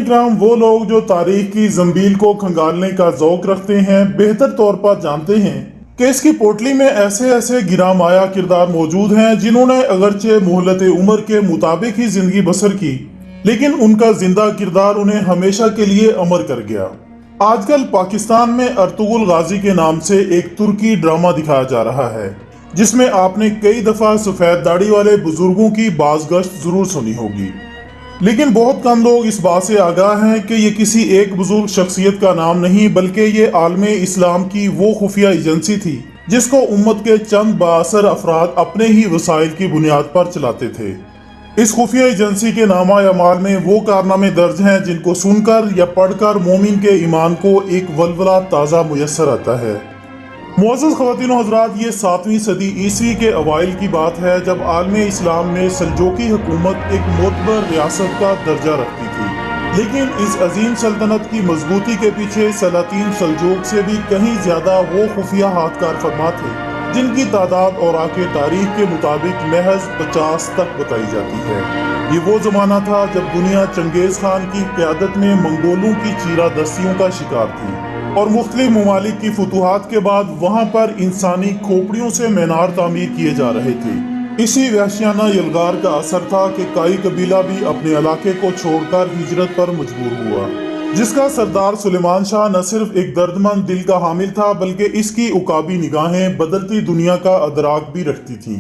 کرام وہ لوگ جو تاریخ کی زنبیل کو کھنگالنے کا ذوق رکھتے ہیں بہتر طور پر جانتے ہیں کہ اس کی پوٹلی میں ایسے ایسے گراں مایا کردار موجود ہیں جنہوں نے اگرچہ مہلت عمر کے مطابق ہی زندگی بسر کی، لیکن ان کا زندہ کردار انہیں ہمیشہ کے لیے امر کر گیا۔ آج کل پاکستان میں ارطغرل غازی کے نام سے ایک ترکی ڈرامہ دکھایا جا رہا ہے، جس میں آپ نے کئی دفعہ سفید داڑھی والے بزرگوں کی بازگشت ضرور سنی ہوگی، لیکن بہت کم لوگ اس بات سے آگاہ ہیں کہ یہ کسی ایک بزرگ شخصیت کا نام نہیں بلکہ یہ عالم اسلام کی وہ خفیہ ایجنسی تھی جس کو امت کے چند بااثر افراد اپنے ہی وسائل کی بنیاد پر چلاتے تھے۔ اس خفیہ ایجنسی کے نامہ اعمال میں وہ کارنامے درج ہیں جن کو سن کر یا پڑھ کر مومن کے ایمان کو ایک ولولہ تازہ میسر آتا ہے۔ معزز خواتین و حضرات، یہ 7ویں صدی عیسوی کے اوائل کی بات ہے جب عالم اسلام میں سلجوقی حکومت ایک معتبر ریاست کا درجہ رکھتی تھی، لیکن اس عظیم سلطنت کی مضبوطی کے پیچھے سلاطین سلجوق سے بھی کہیں زیادہ وہ خفیہ ہاتھ کار فرما تھے جن کی تعداد اوراق تاریخ کے مطابق محض 50 تک بتائی جاتی ہے۔ یہ وہ زمانہ تھا جب دنیا چنگیز خان کی قیادت میں منگولوں کی چیرہ دستیوں کا شکار تھی اور مختلف ممالک کی فتوحات کے بعد وہاں پر انسانی کھوپڑیوں سے مینار تعمیر کیے جا رہے تھے۔ اسی وحشیانہ یلغار کا اثر تھا کہ کائی قبیلہ بھی اپنے علاقے کو چھوڑ کر ہجرت پر مجبور ہوا، جس کا سردار سلیمان شاہ نہ صرف ایک دردمند دل کا حامل تھا بلکہ اس کی عقابی نگاہیں بدلتی دنیا کا ادراک بھی رکھتی تھیں۔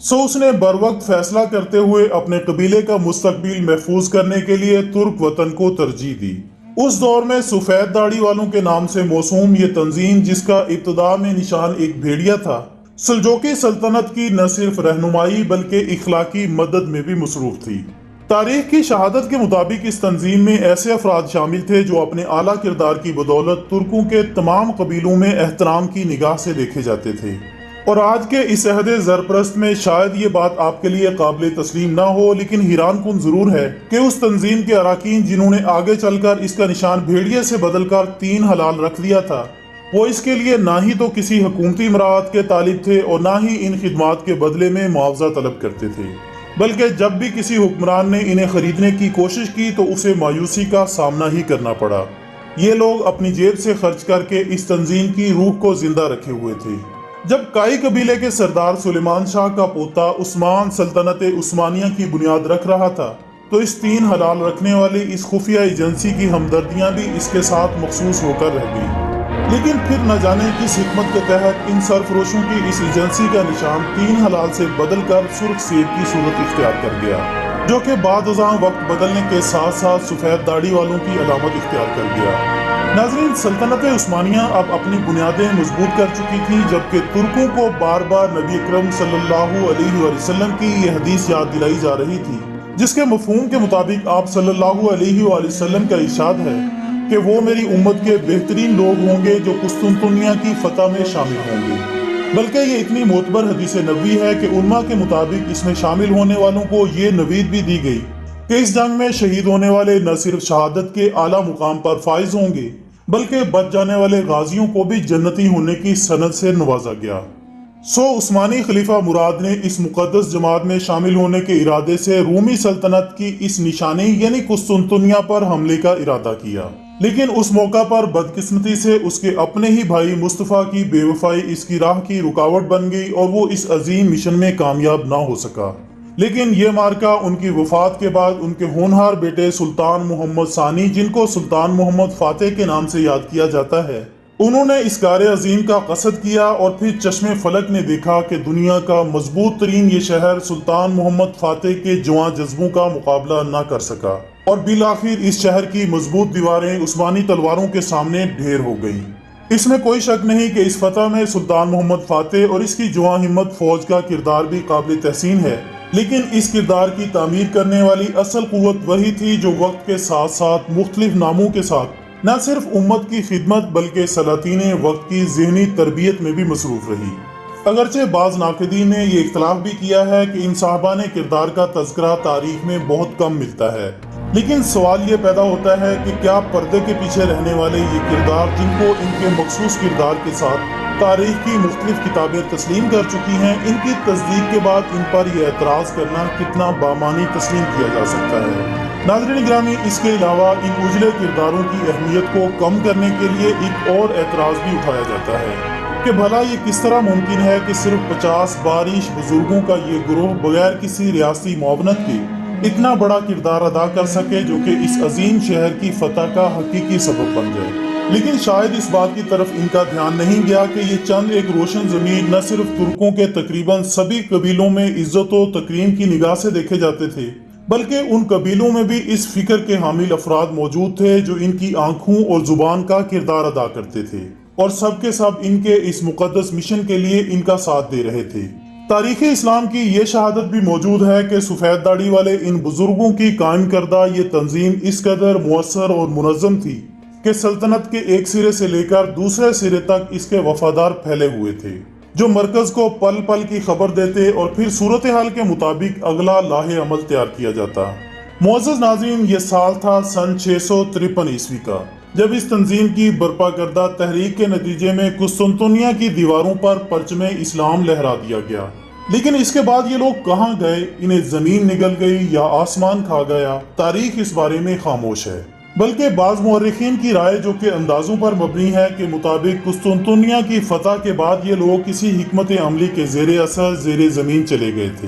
سو اس نے بروقت فیصلہ کرتے ہوئے اپنے قبیلے کا مستقبل محفوظ کرنے کے لیے ترک وطن کو ترجیح دی۔ اس دور میں سفید داڑھی والوں کے نام سے موسوم یہ تنظیم، جس کا ابتدا میں نشان ایک بھیڑیا تھا، سلجوقی سلطنت کی نہ صرف رہنمائی بلکہ اخلاقی مدد میں بھی مصروف تھی۔ تاریخ کی شہادت کے مطابق اس تنظیم میں ایسے افراد شامل تھے جو اپنے اعلیٰ کردار کی بدولت ترکوں کے تمام قبیلوں میں احترام کی نگاہ سے دیکھے جاتے تھے۔ اور آج کے اس عہد زرپرست میں شاید یہ بات آپ کے لیے قابل تسلیم نہ ہو، لیکن حیران کن ضرور ہے کہ اس تنظیم کے اراکین جنہوں نے آگے چل کر اس کا نشان بھیڑیے سے بدل کر 3 ہلال رکھ دیا تھا، وہ اس کے لیے نہ ہی تو کسی حکومتی مراعات کے طالب تھے اور نہ ہی ان خدمات کے بدلے میں معاوضہ طلب کرتے تھے، بلکہ جب بھی کسی حکمران نے انہیں خریدنے کی کوشش کی تو اسے مایوسی کا سامنا ہی کرنا پڑا۔ یہ لوگ اپنی جیب سے خرچ کر کے اس تنظیم کی روح کو زندہ رکھے ہوئے تھے۔ جب کائی قبیلے کے سردار سلیمان شاہ کا پوتا عثمان سلطنت عثمانیہ کی بنیاد رکھ رہا تھا تو اس 3 ہلال رکھنے والی اس خفیہ ایجنسی کی ہمدردیاں بھی اس کے ساتھ مخصوص ہو کر رہ گئی، لیکن پھر نہ جانے کس حکمت کے تحت ان سرفروشوں کی اس ایجنسی کا نشان 3 ہلال سے بدل کر سرخ سیب کی صورت اختیار کر گیا، جو کہ بعد ازاں وقت بدلنے کے ساتھ ساتھ سفید داڑھی والوں کی علامت اختیار کر گیا۔ ناظرین، سلطنت عثمانیہ اب اپنی بنیادیں مضبوط کر چکی تھی، جبکہ ترکوں کو بار بار نبی اکرم صلی اللہ علیہ وسلم کی یہ حدیث یاد دلائی جا رہی تھی، جس کے مفہوم کے مطابق آپ صلی اللہ علیہ وسلم کا ارشاد ہے کہ وہ میری امت کے بہترین لوگ ہوں گے جو قسطنطنیہ کی فتح میں شامل ہوں گے۔ بلکہ یہ اتنی معتبر حدیث نبوی ہے کہ علماء کے مطابق اس میں شامل ہونے والوں کو یہ نوید بھی دی گئی کہ اس جنگ میں شہید ہونے والے نہ صرف شہادت کے اعلیٰ مقام پر فائز ہوں گے بلکہ بچ جانے والے غازیوں کو بھی جنتی ہونے کی سند سے نوازا گیا۔ سو عثمانی خلیفہ مراد نے اس مقدس جماعت میں شامل ہونے کے ارادے سے رومی سلطنت کی اس نشانی یعنی قسطنطنیہ پر حملے کا ارادہ کیا، لیکن اس موقع پر بدقسمتی سے اس کے اپنے ہی بھائی مصطفیٰ کی بے وفائی اس کی راہ کی رکاوٹ بن گئی اور وہ اس عظیم مشن میں کامیاب نہ ہو سکا۔ لیکن یہ مارکہ ان کی وفات کے بعد ان کے ہونہار بیٹے سلطان محمد ثانی، جن کو سلطان محمد فاتح کے نام سے یاد کیا جاتا ہے، انہوں نے اس کار عظیم کا قصد کیا اور پھر چشم فلک نے دیکھا کہ دنیا کا مضبوط ترین یہ شہر سلطان محمد فاتح کے جواں جذبوں کا مقابلہ نہ کر سکا اور بالآخر اس شہر کی مضبوط دیواریں عثمانی تلواروں کے سامنے ڈھیر ہو گئیں۔ اس میں کوئی شک نہیں کہ اس فتح میں سلطان محمد فاتح اور اس کی جواں ہمت فوج کا کردار بھی قابل تحسین ہے، لیکن اس کردار کی تعمیر کرنے والی اصل قوت وہی تھی جو وقت کے ساتھ ساتھ مختلف ناموں کے ساتھ نہ صرف امت کی خدمت بلکہ سلاطین وقت کی ذہنی تربیت میں بھی مصروف رہی۔ اگرچہ بعض ناقدین نے یہ اختلاف بھی کیا ہے کہ ان صاحبان کردار کا تذکرہ تاریخ میں بہت کم ملتا ہے، لیکن سوال یہ پیدا ہوتا ہے کہ کیا پردے کے پیچھے رہنے والے یہ کردار جن کو ان کے مخصوص کردار کے ساتھ تاریخ کی مختلف کتابیں تسلیم کر چکی ہیں، ان کی تصدیق کے بعد ان پر یہ اعتراض کرنا کتنا بامعنی تسلیم کیا جا سکتا ہے؟ ناظرین گرامی، اس کے علاوہ ان اجلے کرداروں کی اہمیت کو کم کرنے کے لیے ایک اور اعتراض بھی اٹھایا جاتا ہے کہ بھلا یہ کس طرح ممکن ہے کہ صرف 50 بارش بزرگوں کا یہ گروہ بغیر کسی ریاستی معاونت کے اتنا بڑا کردار ادا کر سکے جو کہ اس عظیم شہر کی فتح کا حقیقی سبب بن جائے۔ لیکن شاید اس بات کی طرف ان کا دھیان نہیں گیا کہ یہ چند ایک روشن ضمیر نہ صرف ترکوں کے تقریباً سبھی قبیلوں میں عزت و تکریم کی نگاہ سے دیکھے جاتے تھے، بلکہ ان قبیلوں میں بھی اس فکر کے حامل افراد موجود تھے جو ان کی آنکھوں اور زبان کا کردار ادا کرتے تھے، اور سب کے سب ان کے اس مقدس مشن کے لیے ان کا ساتھ دے رہے تھے۔ تاریخ اسلام کی یہ شہادت بھی موجود ہے کہ سفید داڑھی والے ان بزرگوں کی قائم کردہ یہ تنظیم اس قدر مؤثر اور منظم تھی کہ سلطنت کے ایک سرے سے لے کر دوسرے سرے تک اس کے وفادار پھیلے ہوئے تھے، جو مرکز کو پل پل کی خبر دیتے اور پھر صورتحال کے مطابق اگلا لاہ عمل تیار کیا جاتا۔ معزز ناظرین، یہ سال تھا سن 653 عیسوی کا، جب اس تنظیم کی برپا کردہ تحریک کے نتیجے میں قسطنطنیہ کی دیواروں پر پرچم اسلام لہرا دیا گیا۔ لیکن اس کے بعد یہ لوگ کہاں گئے؟ انہیں زمین نگل گئی یا آسمان کھا گیا؟ تاریخ اس بارے میں خاموش ہے، بلکہ بعض مورخین کی رائے جو کہ اندازوں پر مبنی ہے کے مطابق قسطنطنیہ کی فتح کے بعد یہ لوگ کسی حکمت عملی کے زیر اثر زیر زمین چلے گئے تھے،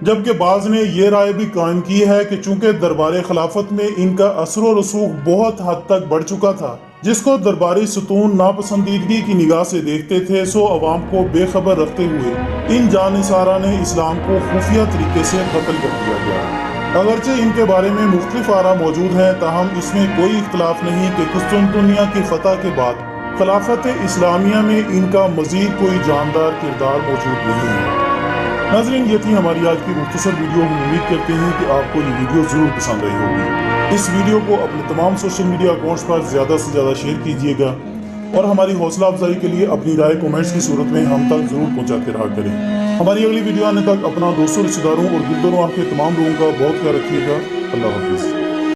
جبکہ بعض نے یہ رائے بھی قائم کی ہے کہ چونکہ دربار خلافت میں ان کا اثر و رسوخ بہت حد تک بڑھ چکا تھا، جس کو درباری ستون ناپسندیدگی کی نگاہ سے دیکھتے تھے، سو عوام کو بے خبر رکھتے ہوئے ان جانثارہ نے اسلام کو خفیہ طریقے سے قتل کر دیا گیا۔ اگرچہ ان کے بارے میں مختلف آراء موجود ہیں، تاہم اس میں کوئی اختلاف نہیں کہ قسطنطنیہ کی فتح کے بعد خلافت اسلامیہ میں ان کا مزید کوئی جاندار کردار موجود نہیں ہے۔ ناظرین، یہ تھی ہماری آج کی مختصر ویڈیو۔ ہم امید کرتے ہیں کہ آپ کو یہ ویڈیو ضرور پسند آئی ہوگی۔ اس ویڈیو کو اپنے تمام سوشل میڈیا اکاؤنٹس پر زیادہ سے زیادہ شیئر کیجیے گا، اور ہماری حوصلہ افزائی کے لیے اپنی رائے کومنٹس کی صورت میں ہم تک ضرور پہنچاتے رہا کریں۔ ہماری اگلی ویڈیو آنے تک اپنا دوستوں، رشتہ داروں اور دل دوروں آپ کے تمام لوگوں کا بہت خیال رکھیے گا۔ اللہ حافظ۔